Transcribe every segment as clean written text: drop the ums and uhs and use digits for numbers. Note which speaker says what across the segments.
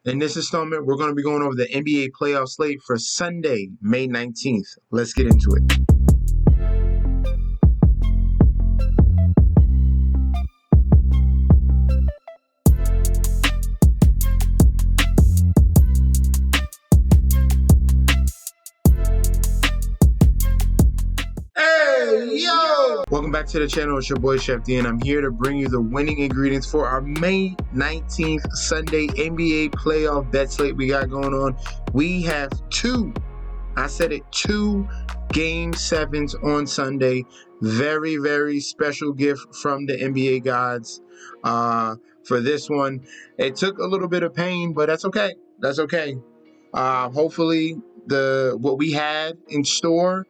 Speaker 1: In this installment, we're going to be going over the NBA playoff slate for Sunday, May 19th. Let's get into it. Welcome back to the channel. It's your boy Chef D, and I'm here to bring you the winning ingredients for our May 19th Sunday NBA playoff bet slate we got going on. We have two Game 7s on Sunday. Very, very special gift from the NBA gods for this one. It took a little bit of pain, but that's okay. That's okay. Hopefully what we had in store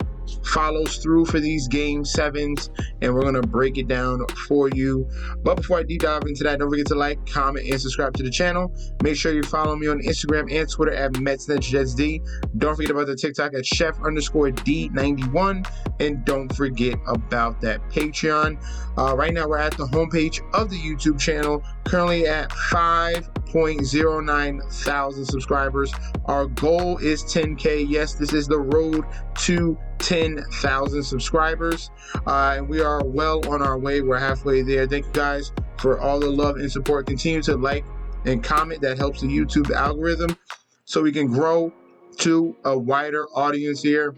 Speaker 1: follows through for these Game 7s, and we're going to break it down for you. But before I deep dive into that, don't forget to like, comment, and subscribe to the channel. Make sure you follow me on Instagram and Twitter at MetsNetJetsD. Don't forget about the TikTok at Chef_D91, and don't forget about that Patreon. Right now we're at the homepage of the YouTube channel, currently at 5.09 thousand subscribers. Our goal is 10K. Yes, this is the road to 10,000 subscribers, and we are well on our way. We're halfway there. Thank you guys for all the love and support. Continue to like and comment. That helps the YouTube algorithm so we can grow to a wider audience here.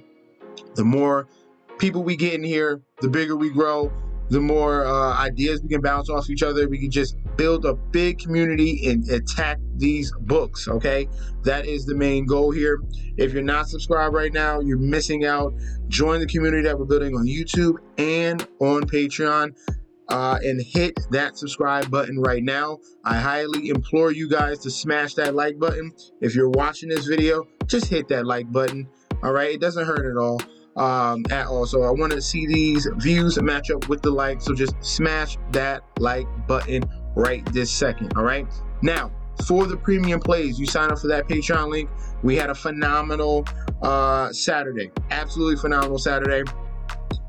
Speaker 1: The more people we get in here, the bigger we grow, the more ideas we can bounce off each other. We can just build a big community and attack these books, okay? That is the main goal here. If you're not subscribed right now, you're missing out. Join the community that we're building on YouTube and on Patreon, and hit that subscribe button right now. I highly implore you guys to smash that like button. If you're watching this video, just hit that like button, all right? It doesn't hurt at all. So I want to see these views match up with the like, so just smash that like button right this second. All right, now for the premium plays, you sign up for that Patreon link. We had a phenomenal Saturday, absolutely phenomenal Saturday.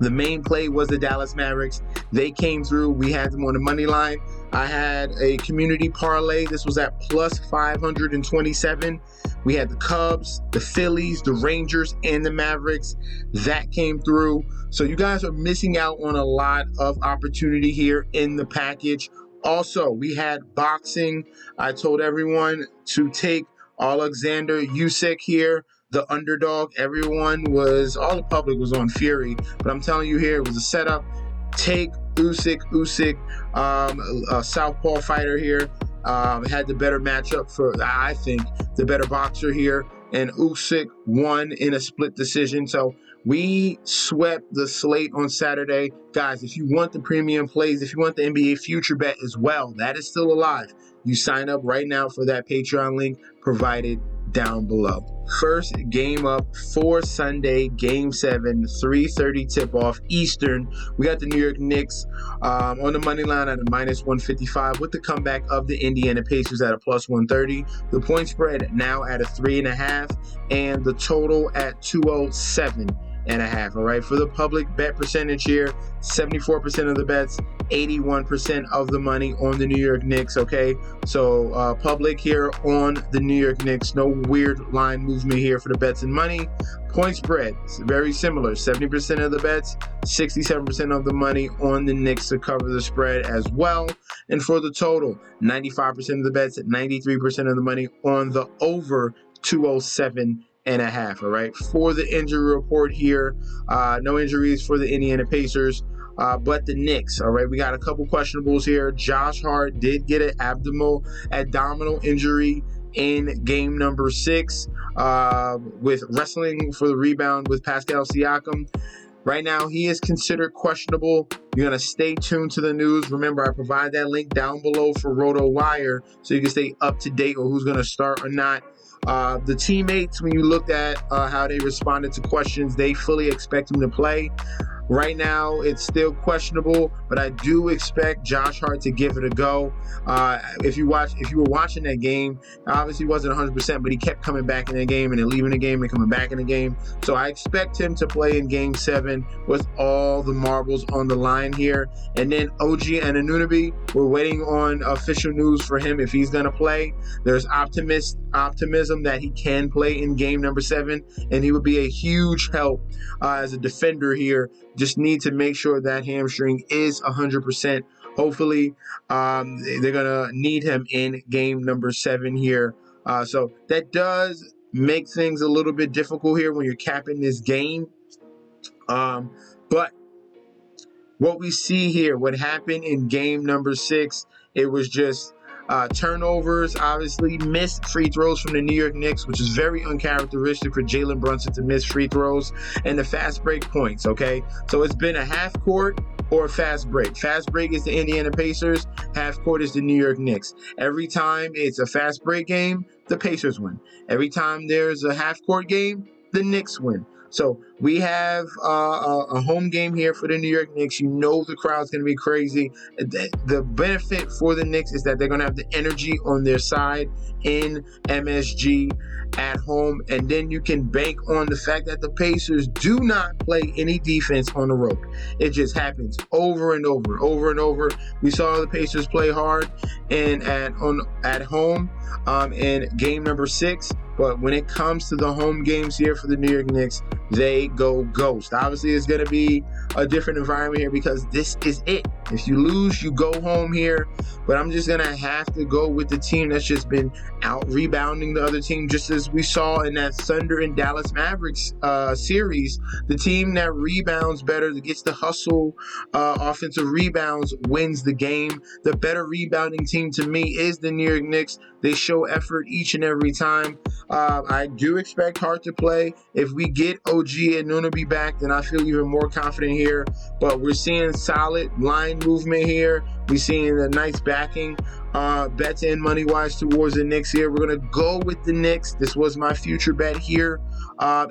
Speaker 1: The main play was the Dallas Mavericks. They came through. We had them on the money line. I had a community parlay. This was at plus 527. We had the Cubs, the Phillies, the Rangers, and the Mavericks. That came through. So you guys are missing out on a lot of opportunity here in the package. Also, we had boxing. I told everyone to take Alexander Usyk here, the underdog. All the public was on Fury, but I'm telling you here, it was a setup. Take Usyk, a southpaw fighter here, had the better matchup for, I think, the better boxer here, and Usyk won in a split decision. So we swept the slate on Saturday. Guys, if you want the premium plays, if you want the NBA future bet as well, that is still alive. You sign up right now for that Patreon link provided down below. First game up for Sunday, Game 7, 3:30 tip-off Eastern. We got the New York Knicks on the money line at a minus 155 with the comeback of the Indiana Pacers at a plus 130. The point spread now at a 3.5, and the total at 207.5. All right, for the public bet percentage here, 74% of the bets, 81% of the money on the New York Knicks. Okay, so public here on the New York Knicks. No weird line movement here for the bets and money. Point spread, very similar, 70% of the bets, 67% of the money on the Knicks to cover the spread as well. And for the total, 95% of the bets, 93% of the money on the over 207.5. All right, for the injury report here, no injuries for the Indiana Pacers, but the Knicks. All right, we got a couple questionables here. Josh Hart did get an abdominal injury in game number 6 with wrestling for the rebound with Pascal Siakam. Right now, he is considered questionable. You're going to stay tuned to the news. Remember, I provide that link down below for RotoWire so you can stay up to date on who's going to start or not. The teammates, when you looked at how they responded to questions, they fully expect him to play. Right now, it's still questionable, but I do expect Josh Hart to give it a go. If you were watching that game, obviously he wasn't 100%, but he kept coming back in the game and then leaving the game and coming back in the game. So I expect him to play in Game 7 with all the marbles on the line here. And then OG Anunoby, we're waiting on official news for him if he's going to play. There's optimism that he can play in game number 7, and he would be a huge help as a defender here. Just need to make sure that hamstring is 100%. Hopefully, they're going to need him in game number 7 here. So that does make things a little bit difficult here when you're capping this game. But what we see here, what happened in game number 6, it was just turnovers, obviously missed free throws from the New York Knicks, which is very uncharacteristic for Jalen Brunson to miss free throws, and the fast break points, okay? So it's been a half court or a fast break. Fast break is the Indiana Pacers, half court is the New York Knicks. Every time it's a fast break game, the Pacers win. Every time there's a half court game, the Knicks win. So we have a home game here for the New York Knicks. You know the crowd's going to be crazy. The benefit for the Knicks is that they're going to have the energy on their side in MSG at home. And then you can bank on the fact that the Pacers do not play any defense on the road. It just happens over and over. We saw the Pacers play hard and at home in game number 6. But when it comes to the home games here for the New York Knicks, they go ghost. Obviously, it's going to be a different environment here because this is it. If you lose, you go home here. But I'm just going to have to go with the team that's just been out rebounding the other team, just as we saw in that Thunder and Dallas Mavericks series. The team that rebounds better, that gets the hustle, offensive rebounds, wins the game. The better rebounding team to me is the New York Knicks. They show effort each and every time. I do expect Hart to play. If we get OG Anunoby back, then I feel even more confident here. But we're seeing solid line movement here. We're seeing a nice backing, bets in money-wise towards the Knicks here. We're going to go with the Knicks. This was my future bet here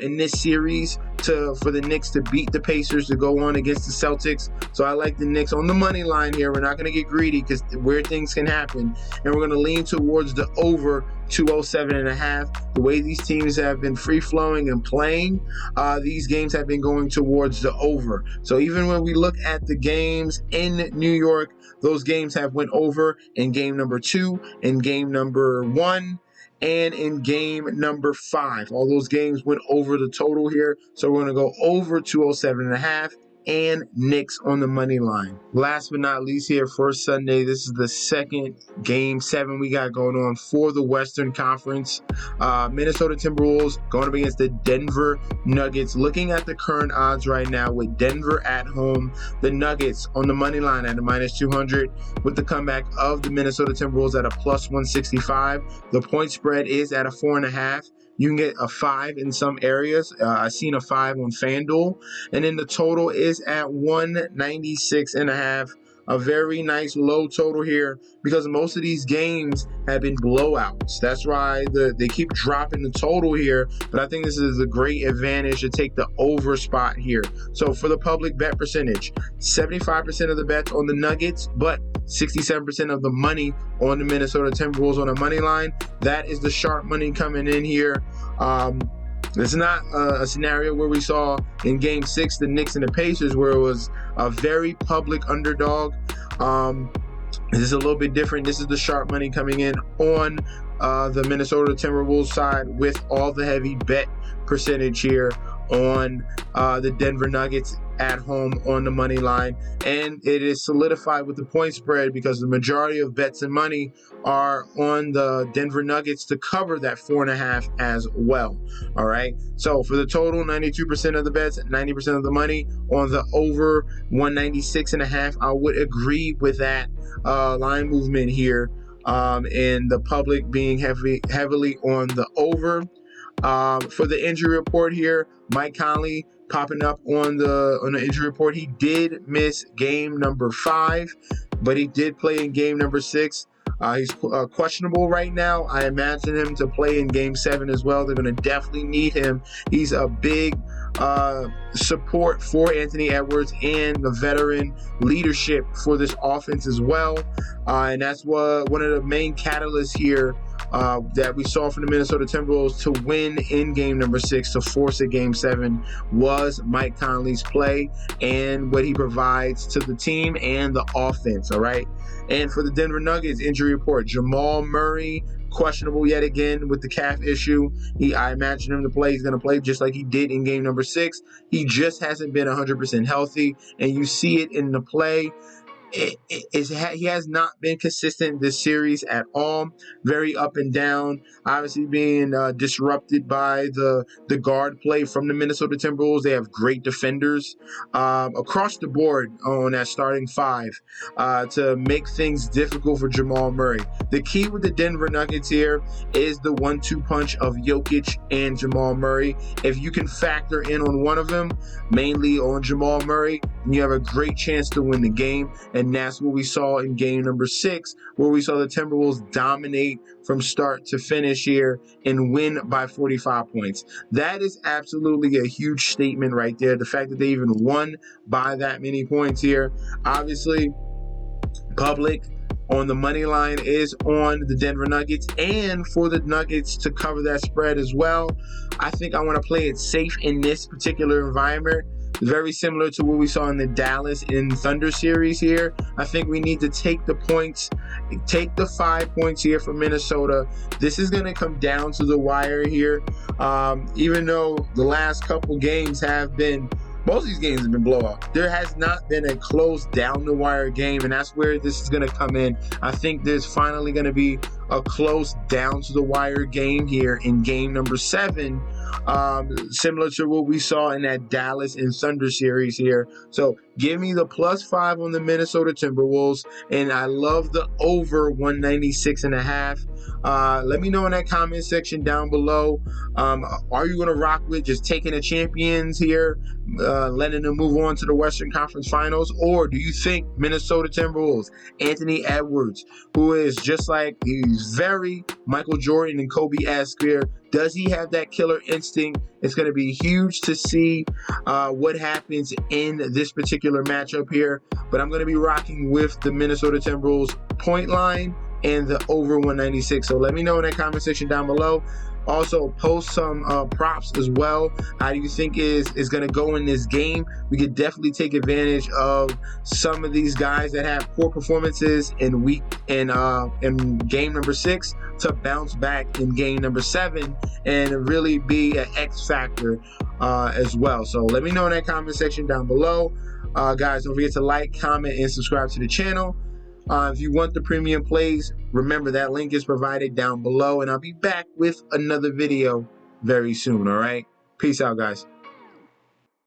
Speaker 1: in this series for the Knicks to beat the Pacers to go on against the Celtics. So I like the Knicks on the money line here. We're not going to get greedy because weird things can happen. And we're going to lean towards the over 207.5. The way these teams have been free-flowing and playing, these games have been going towards the over. So even when we look at the games in New York, those games have went over in game number 2, in game number 1, and in game number 5. All those games went over the total here. So we're going to go over 207.5. and Knicks on the money line. Last but not least here for Sunday, this is the second game 7 we got going on for the Western Conference. Minnesota Timberwolves going up against the Denver Nuggets. Looking at the current odds right now with Denver at home, the Nuggets on the money line at a -200 with the comeback of the Minnesota Timberwolves at a +165. The point spread is at a 4.5. You can get a 5 in some areas. I've seen a 5 on FanDuel. And then the total is at 196.5. A very nice low total here because most of these games have been blowouts. That's why they keep dropping the total here. But I think this is a great advantage to take the over spot here. So for the public bet percentage, 75% of the bets on the Nuggets, but 67% of the money on the Minnesota Timberwolves on the money line. That is the sharp money coming in here. It's not a scenario where we saw in Game 6 the Knicks and the Pacers where it was a very public underdog. This is a little bit different. This is the sharp money coming in on the Minnesota Timberwolves side with all the heavy bet percentage here on the Denver Nuggets at home on the money line. And it is solidified with the point spread because the majority of bets and money are on the Denver Nuggets to cover that 4.5 as well. All right. So for the total, 92% of the bets, 90% of the money on the over 196.5. I would agree with that line movement here. And the public being heavily on the over. For the injury report here, Mike Conley popping up on the injury report. He did miss game number 5, but he did play in game number 6. He's questionable right now. I imagine him to play in game 7 as well. They're going to definitely need him. He's a big support for Anthony Edwards and the veteran leadership for this offense as well. And that's what one of the main catalysts here that we saw from the Minnesota Timberwolves to win in game number 6, to force a game 7, was Mike Conley's play and what he provides to the team and the offense. All right. And for the Denver Nuggets, injury report: Jamal Murray, questionable yet again with the calf issue. I imagine him to play. He's going to play just like he did in game number 6. He just hasn't been 100% healthy, and you see it in the play. He has not been consistent this series at all. Very up and down. Obviously being disrupted by the guard play from the Minnesota Timberwolves. They have great defenders across the board on that starting 5 to make things difficult for Jamal Murray. The key with the Denver Nuggets here is the 1-2 punch of Jokic and Jamal Murray. If you can factor in on one of them, mainly on Jamal Murray, you have a great chance to win the game. And that's what we saw in game number 6, where we saw the Timberwolves dominate from start to finish here and win by 45 points. That is absolutely a huge statement right there. The fact that they even won by that many points here. Obviously, public on the money line is on the Denver Nuggets, and for the Nuggets to cover that spread as well. I think I want to play it safe in this particular environment. Very similar to what we saw in the Dallas and Thunder series here. I think we need to take the points, take the 5 points here for Minnesota. This is going to come down to the wire here. Even though the last couple games have been, most of these games have been blowout, there has not been a close down the wire game, and that's where this is going to come in. I think there's finally going to be a close down to the wire game here in game number 7, similar to what we saw in that Dallas and Thunder series here. So give me the +5 on the Minnesota Timberwolves, and I love the over 196.5. Let me know in that comment section down below. Are you going to rock with just taking the champions here, letting them move on to the Western Conference Finals? Or do you think Minnesota Timberwolves, Anthony Edwards, who is just like, he's very Michael Jordan and Kobe-esque here, does he have that killer instinct? It's going to be huge to see what happens in this particular matchup here. But I'm going to be rocking with the Minnesota Timberwolves point line and the over 196. So let me know in that comment section down below. Also, post some props as well. How do you think is going to go in this game? We could definitely take advantage of some of these guys that have poor performances in game number 6 to bounce back in game number 7 and really be an X factor as well. So let me know in that comment section down below. Guys, don't forget to like, comment, and subscribe to the channel. If you want the premium plays, remember that link is provided down below, and I'll be back with another video very soon. All right, peace out, guys.